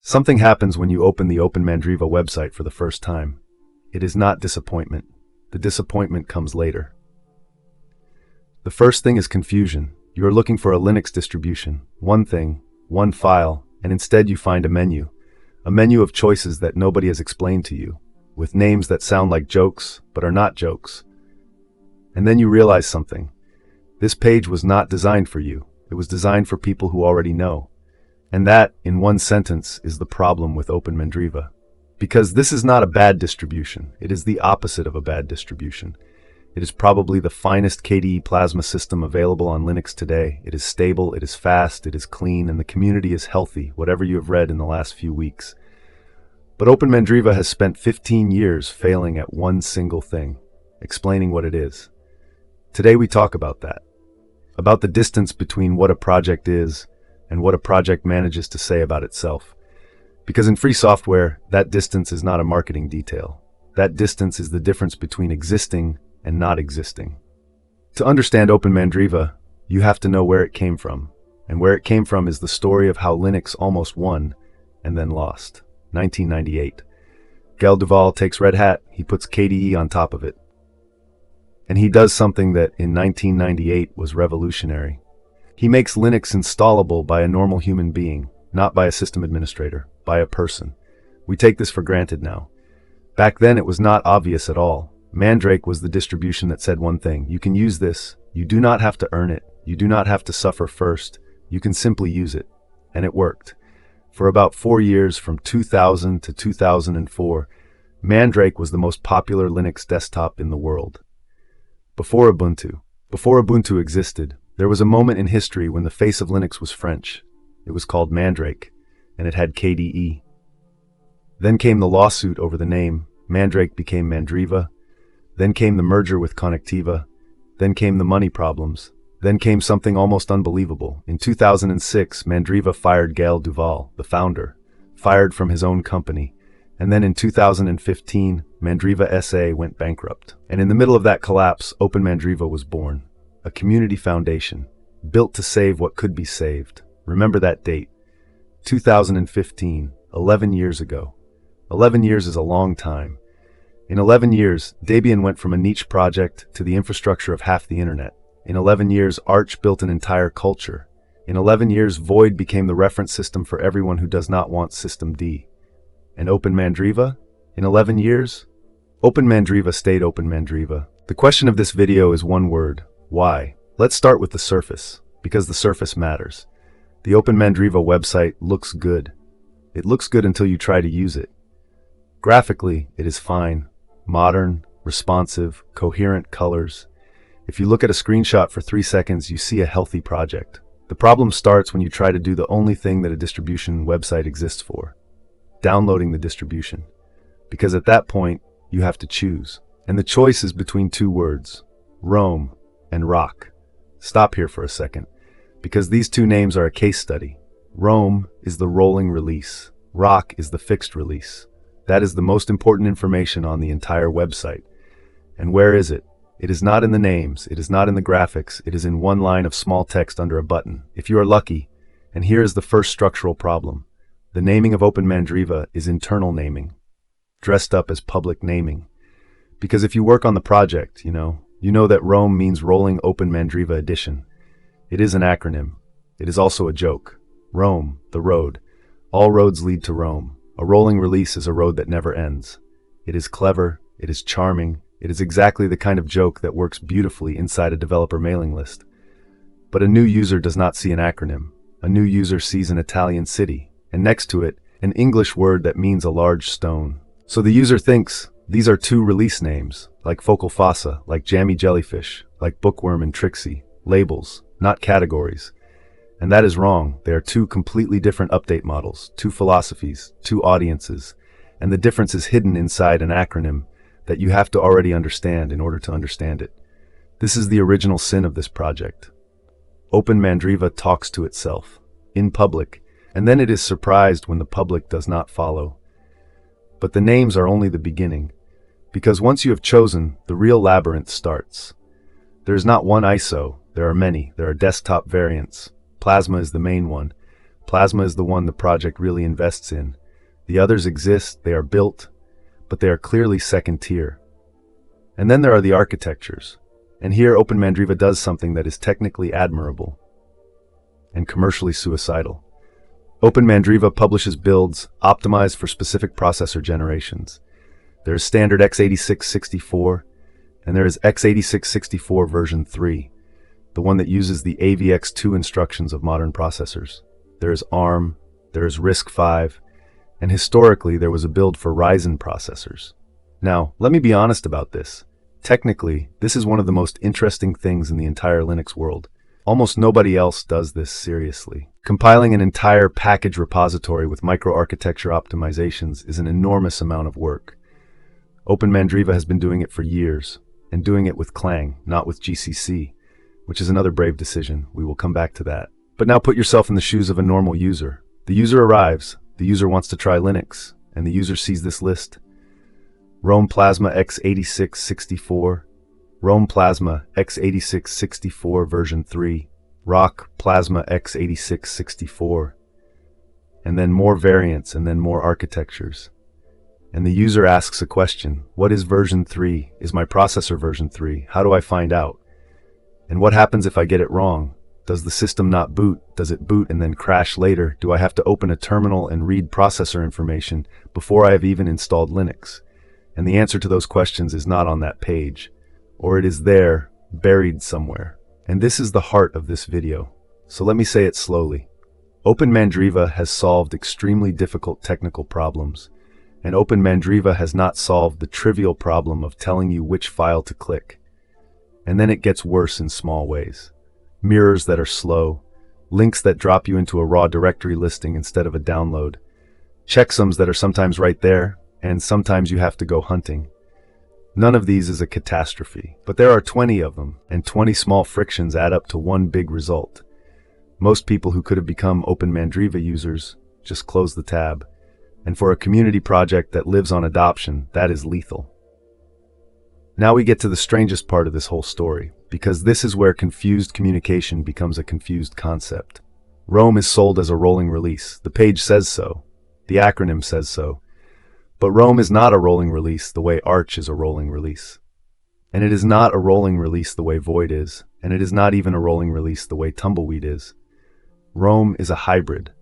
Something happens when you open the OpenMandriva website for the first time. It is not disappointment. The disappointment comes later. The first thing is confusion. You are looking for a Linux distribution, one thing, one file, and instead you find a menu of choices that nobody has explained to you, with names that sound like jokes but are not jokes. And then you realize something. This page was not designed for you. It was designed for people who already know. And that, in one sentence, is the problem with OpenMandriva. Because this is not a bad distribution. It is the opposite of a bad distribution. It is probably the finest KDE Plasma system available on Linux today. It is stable, it is fast, it is clean, and the community is healthy, whatever you have read in the last few weeks. But OpenMandriva has spent 15 years failing at one single thing, explaining what it is. Today we talk about that. About the distance between what a project is and what a project manages to say about itself. Because in free software, that distance is not a marketing detail. That distance is the difference between existing and not existing. To understand OpenMandriva, you have to know where it came from. And where it came from is the story of how Linux almost won and then lost. 1998. Gaël Duval takes Red Hat, he puts KDE on top of it. And he does something that in 1998 was revolutionary. He makes Linux installable by a normal human being, not by a system administrator, by a person. We take this for granted now. Back then it was not obvious at all. Mandrake was the distribution that said one thing: you can use this, you do not have to earn it, you do not have to suffer first, you can simply use it. And it worked. For about 4 years, from 2000 to 2004, Mandrake was the most popular Linux desktop in the world. Before Ubuntu existed, there was a moment in history when the face of Linux was French. It was called Mandrake, and it had KDE. Then came the lawsuit over the name. Mandrake became Mandriva. Then came the merger with Connectiva. Then came the money problems. Then came something almost unbelievable. In 2006, Mandriva fired Gaël Duval, the founder, fired from his own company. And then in 2015, Mandriva SA went bankrupt. And in the middle of that collapse, OpenMandriva was born. A community foundation, built to save what could be saved. Remember that date. 2015, 11 years ago. 11 years is a long time. In 11 years, Debian went from a niche project to the infrastructure of half the internet. In 11 years, Arch built an entire culture. In 11 years, Void became the reference system for everyone who does not want System D. And OpenMandriva? In 11 years? OpenMandriva stayed OpenMandriva. The question of this video is one word: why? Let's start with the surface, because the surface matters. The OpenMandriva website looks good. It looks good until you try to use it. Graphically, it is fine. Modern, responsive, coherent colors. If you look at a screenshot for 3 seconds, you see a healthy project. The problem starts when you try to do the only thing that a distribution website exists for: downloading the distribution. Because at that point, you have to choose. And the choice is between two words: Rome and rock. Stop here for a second, because these two names are a case study. Rome is the rolling release. Rock is the fixed release. That is the most important information on the entire website. And where is it? It is not in the names, it is not in the graphics, it is in one line of small text under a button, if you are lucky. And here is the first structural problem. The naming of OpenMandriva is internal naming, dressed up as public naming. Because if you work on the project, you know that Rome means Rolling OpenMandriva Edition. It is an acronym. It is also a joke. Rome, the road. All roads lead to Rome. A rolling release is a road that never ends. It is clever, it is charming, it is exactly the kind of joke that works beautifully inside a developer mailing list. But a new user does not see an acronym. A new user sees an Italian city, and next to it, an English word that means a large stone. So the user thinks, these are two release names, like Focal Fossa, like Jammy Jellyfish, like Bookworm and Trixie, labels, not categories. And that is wrong. They are two completely different update models, two philosophies, two audiences, and the difference is hidden inside an acronym that you have to already understand in order to understand it. This is the original sin of this project. OpenMandriva talks to itself, in public, and then it is surprised when the public does not follow. But the names are only the beginning, because once you have chosen, the real labyrinth starts. There is not one ISO, there are many, there are desktop variants. Plasma is the main one, Plasma is the one the project really invests in. The others exist, they are built, but they are clearly second tier. And then there are the architectures. And here OpenMandriva does something that is technically admirable and commercially suicidal. OpenMandriva publishes builds optimized for specific processor generations. There is standard x86-64, and there is x86-64 version 3, the one that uses the AVX2 instructions of modern processors. There is ARM, there is RISC-V, and historically there was a build for Ryzen processors. Now, let me be honest about this. Technically, this is one of the most interesting things in the entire Linux world. Almost nobody else does this seriously. Compiling an entire package repository with microarchitecture optimizations is an enormous amount of work. OpenMandriva has been doing it for years, and doing it with Clang, not with GCC, which is another brave decision. We will come back to that. But now put yourself in the shoes of a normal user. The user arrives, the user wants to try Linux, and the user sees this list. Rome Plasma x86-64, Rome Plasma x86-64 version 3, Rock Plasma x86-64, and then more variants and then more architectures. And the user asks a question: what is version 3? Is my processor version 3? How do I find out? And what happens if I get it wrong? Does the system not boot? Does it boot and then crash later? Do I have to open a terminal and read processor information before I have even installed Linux? And the answer to those questions is not on that page, or it is there, buried somewhere. And this is the heart of this video. So let me say it slowly. OpenMandriva has solved extremely difficult technical problems, and OpenMandriva has not solved the trivial problem of telling you which file to click. And then it gets worse in small ways. Mirrors that are slow, links that drop you into a raw directory listing instead of a download, checksums that are sometimes right there, and sometimes you have to go hunting. None of these is a catastrophe, but there are 20 of them, and 20 small frictions add up to one big result. Most people who could have become OpenMandriva users just close the tab, and for a community project that lives on adoption, that is lethal. Now we get to the strangest part of this whole story, because this is where confused communication becomes a confused concept. Rome is sold as a rolling release. The page says so. The acronym says so. But Rome is not a rolling release the way Arch is a rolling release. And it is not a rolling release the way Void is, and it is not even a rolling release the way Tumbleweed is. Rome is a hybrid.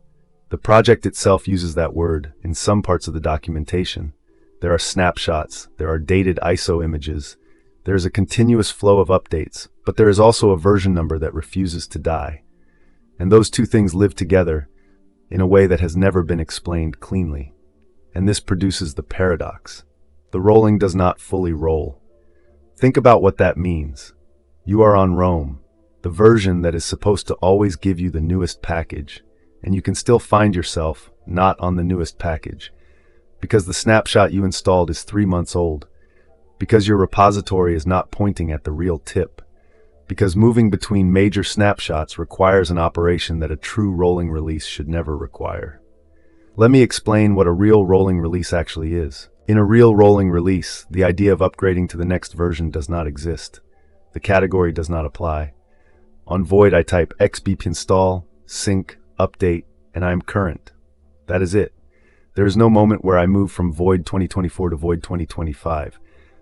The project itself uses that word in some parts of the documentation. There are snapshots, there are dated ISO images, there is a continuous flow of updates, but there is also a version number that refuses to die. And those two things live together in a way that has never been explained cleanly. And this produces the paradox. The rolling does not fully roll. Think about what that means. You are on Rome, the version that is supposed to always give you the newest package, and you can still find yourself not on the newest package, because the snapshot you installed is 3 months old, because your repository is not pointing at the real tip, because moving between major snapshots requires an operation that a true rolling release should never require. Let me explain what a real rolling release actually is. In a real rolling release, the idea of upgrading to the next version does not exist. The category does not apply. On Void, I type xbp install, sync, update, and I am current. That is it. There is no moment where I move from Void 2024 to Void 2025,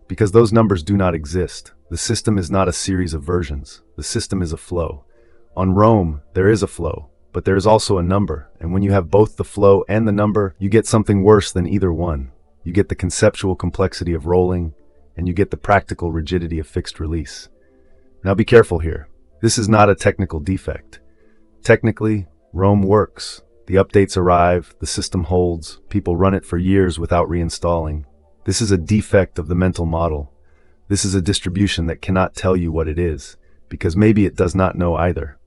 because those numbers do not exist. The system is not a series of versions. The system is a flow. On Rome, there is a flow, but there is also a number, and when you have both the flow and the number, you get something worse than either one. You get the conceptual complexity of rolling, and you get the practical rigidity of fixed release. Now be careful here. This is not a technical defect. Technically, Rome works. The updates arrive, the system holds, people run it for years without reinstalling. This is a defect of the mental model. This is a distribution that cannot tell you what it is, because maybe it does not know either.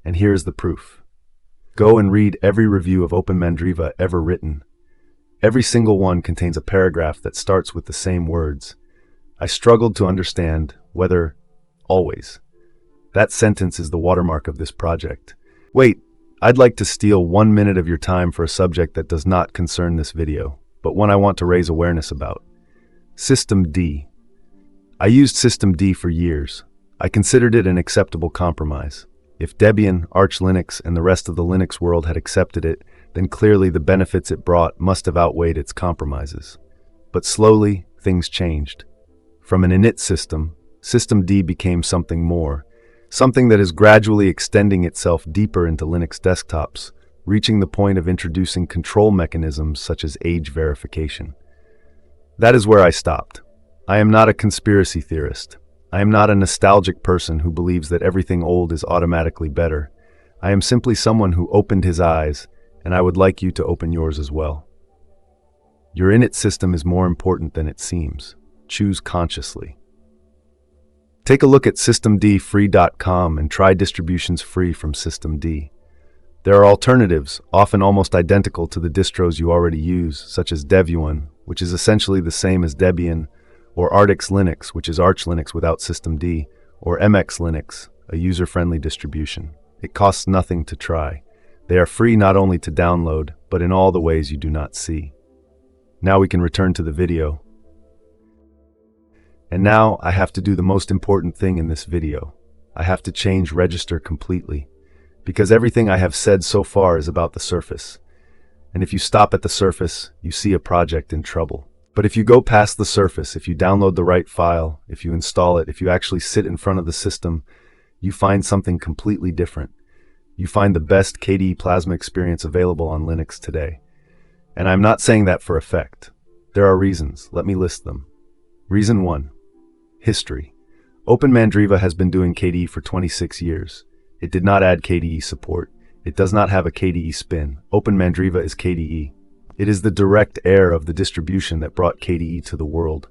And here is the proof. Go and read every review of OpenMandriva ever written. Every single one contains a paragraph that starts with the same words. I struggled to understand whether always. That sentence is the watermark of this project. Wait, I'd like to steal 1 minute of your time for a subject that does not concern this video, but one I want to raise awareness about. Systemd. I used Systemd for years. I considered it an acceptable compromise. If Debian, Arch Linux, and the rest of the Linux world had accepted it, then clearly the benefits it brought must have outweighed its compromises. But slowly, things changed. From an init system, systemd became something more, something that is gradually extending itself deeper into Linux desktops, reaching the point of introducing control mechanisms such as age verification. That is where I stopped. I am not a conspiracy theorist. I am not a nostalgic person who believes that everything old is automatically better. I am simply someone who opened his eyes, and I would like you to open yours as well. Your init system is more important than it seems. Choose consciously. Take a look at systemdfree.com and try distributions free from systemd. There are alternatives, often almost identical to the distros you already use, such as Devuan, which is essentially the same as Debian, or Artix Linux, which is Arch Linux without systemd, or MX Linux, a user-friendly distribution. It costs nothing to try. They are free not only to download, but in all the ways you do not see. Now we can return to the video. And now I have to do the most important thing in this video. I have to change register completely, because everything I have said so far is about the surface. And if you stop at the surface, you see a project in trouble. But if you go past the surface, if you download the right file, if you install it, if you actually sit in front of the system, you find something completely different. You find the best KDE Plasma experience available on Linux today. And I'm not saying that for effect. There are reasons. Let me list them. Reason 1. History. OpenMandriva has been doing KDE for 26 years. It did not add KDE support. It does not have a KDE spin. OpenMandriva is KDE. It is the direct heir of the distribution that brought KDE to the world.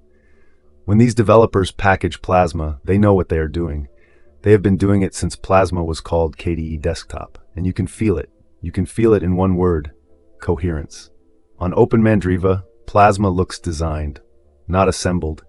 When these developers package Plasma, they know what they are doing. They have been doing it since Plasma was called KDE Desktop, and you can feel it. You can feel it in one word: coherence. On OpenMandriva, Plasma looks designed, not assembled.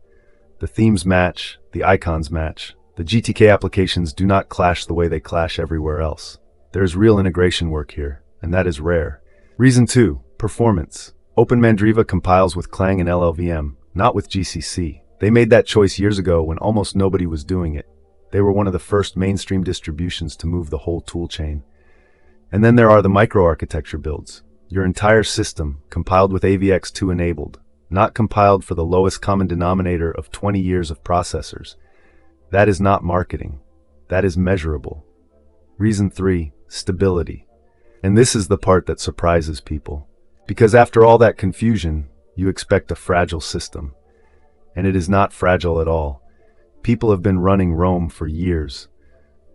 The themes match, the icons match. The GTK applications do not clash the way they clash everywhere else. There is real integration work here, and that is rare. Reason 2. Performance. OpenMandriva compiles with Clang and LLVM, not with GCC. They made that choice years ago when almost nobody was doing it. They were one of the first mainstream distributions to move the whole toolchain. And then there are the microarchitecture builds. Your entire system, compiled with AVX2 enabled, not compiled for the lowest common denominator of 20 years of processors. That is not marketing. That is measurable. Reason 3. Stability. And this is the part that surprises people. Because after all that confusion, you expect a fragile system. And it is not fragile at all. People have been running Rome for years.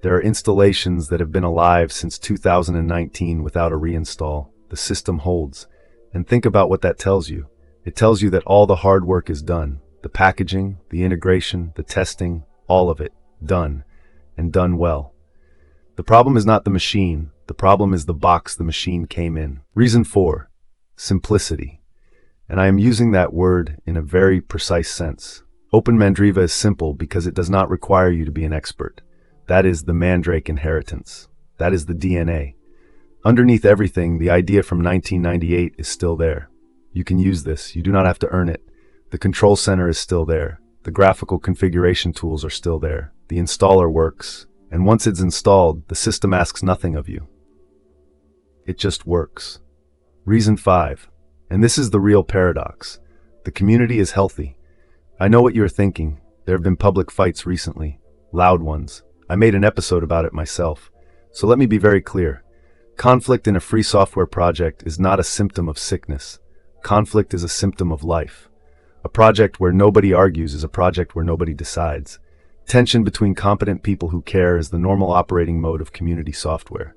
There are installations that have been alive since 2019 without a reinstall. The system holds. And think about what that tells you. It tells you that all the hard work is done. The packaging, the integration, the testing, all of it, done. And done well. The problem is not the machine. The problem is the box the machine came in. Reason 4. Simplicity. And I am using that word in a very precise sense. OpenMandriva is simple because it does not require you to be an expert. That is the Mandrake inheritance. That is the DNA. Underneath everything, the idea from 1998 is still there. You can use this. You do not have to earn it. The control center is still there. The graphical configuration tools are still there. The installer works. And once it's installed, the system asks nothing of you. It just works. Reason 5. And this is the real paradox. The community is healthy. I know what you're thinking. There have been public fights recently. Loud ones. I made an episode about it myself. So let me be very clear. Conflict in a free software project is not a symptom of sickness. Conflict is a symptom of life. A project where nobody argues is a project where nobody decides. Tension between competent people who care is the normal operating mode of community software.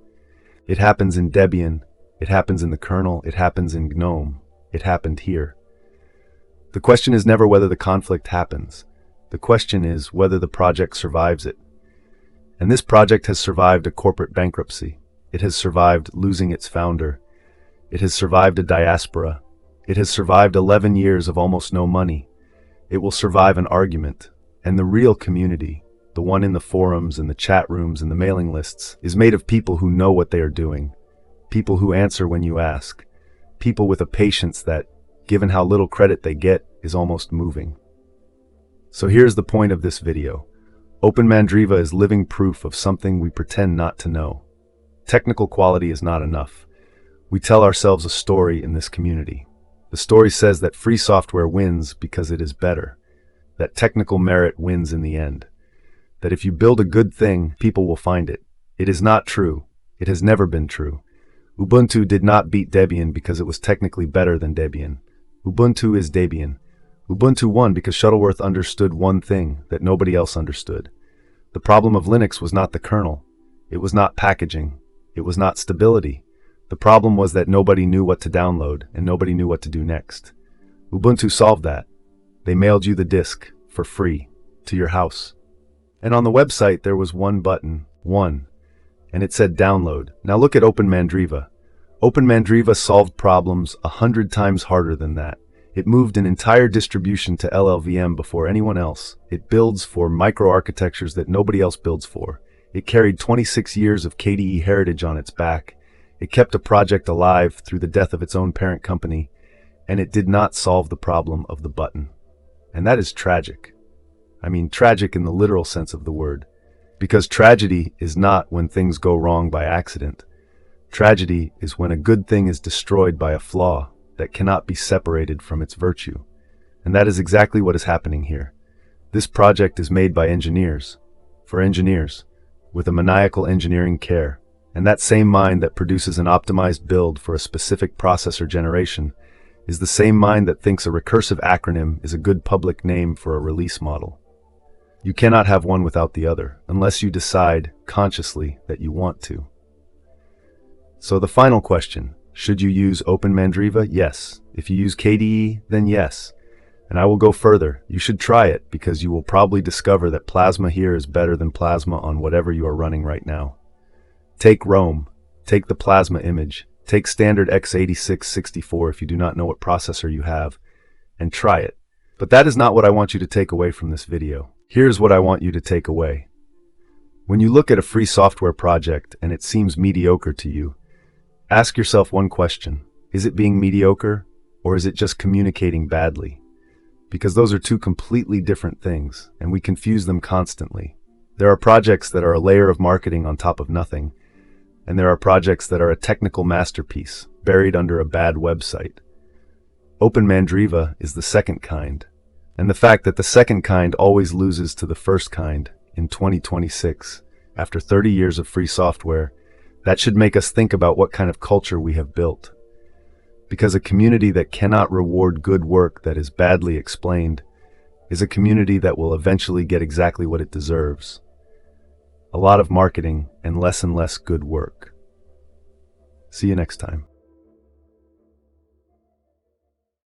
It happens in Debian. It happens in the kernel. It happens in GNOME. It happened here. The question is never whether the conflict happens. The question is whether the project survives it. And this project has survived a corporate bankruptcy. It has survived losing its founder. It has survived a diaspora. It has survived 11 years of almost no money. It will survive an argument. And the real community, the one in the forums and the chat rooms and the mailing lists, is made of people who know what they are doing. People who answer when you ask. People with a patience that, given how little credit they get, is almost moving. So here's the point of this video. OpenMandriva is living proof of something we pretend not to know. Technical quality is not enough. We tell ourselves a story in this community. The story says that free software wins because it is better, that technical merit wins in the end, that if you build a good thing, people will find it. It is not true. It has never been true. Ubuntu did not beat Debian because it was technically better than Debian. Ubuntu is Debian. Ubuntu won because Shuttleworth understood one thing that nobody else understood. The problem of Linux was not the kernel. It was not packaging. It was not stability. The problem was that nobody knew what to download and nobody knew what to do next. Ubuntu solved that. They mailed you the disk for free to your house. And on the website there was one button, one, and it said download. Now look at OpenMandriva. OpenMandriva solved problems 100 times harder than that. It moved an entire distribution to LLVM before anyone else. It builds for microarchitectures that nobody else builds for. It carried 26 years of KDE heritage on its back. It kept a project alive through the death of its own parent company, and it did not solve the problem of the button. And that is tragic. I mean, tragic in the literal sense of the word. Because tragedy is not when things go wrong by accident. Tragedy is when a good thing is destroyed by a flaw that cannot be separated from its virtue. And that is exactly what is happening here. This project is made by engineers, for engineers, with a maniacal engineering care. And that same mind that produces an optimized build for a specific processor generation is the same mind that thinks a recursive acronym is a good public name for a release model. You cannot have one without the other, unless you decide consciously that you want to. So the final question, should you use OpenMandriva? Yes. If you use KDE, then yes. And I will go further. You should try it because you will probably discover that Plasma here is better than Plasma on whatever you are running right now. Take Rome. Take the Plasma image. Take standard x86-64 if you do not know what processor you have, and try it. But that is not what I want you to take away from this video. Here's what I want you to take away. When you look at a free software project and it seems mediocre to you, ask yourself one question. Is it being mediocre, or is it just communicating badly? Because those are two completely different things, and we confuse them constantly. There are projects that are a layer of marketing on top of nothing, and there are projects that are a technical masterpiece, buried under a bad website. OpenMandriva is the second kind, and the fact that the second kind always loses to the first kind in 2026, after 30 years of free software, that should make us think about what kind of culture we have built. Because a community that cannot reward good work that is badly explained is a community that will eventually get exactly what it deserves. A lot of marketing and less good work. See you next time.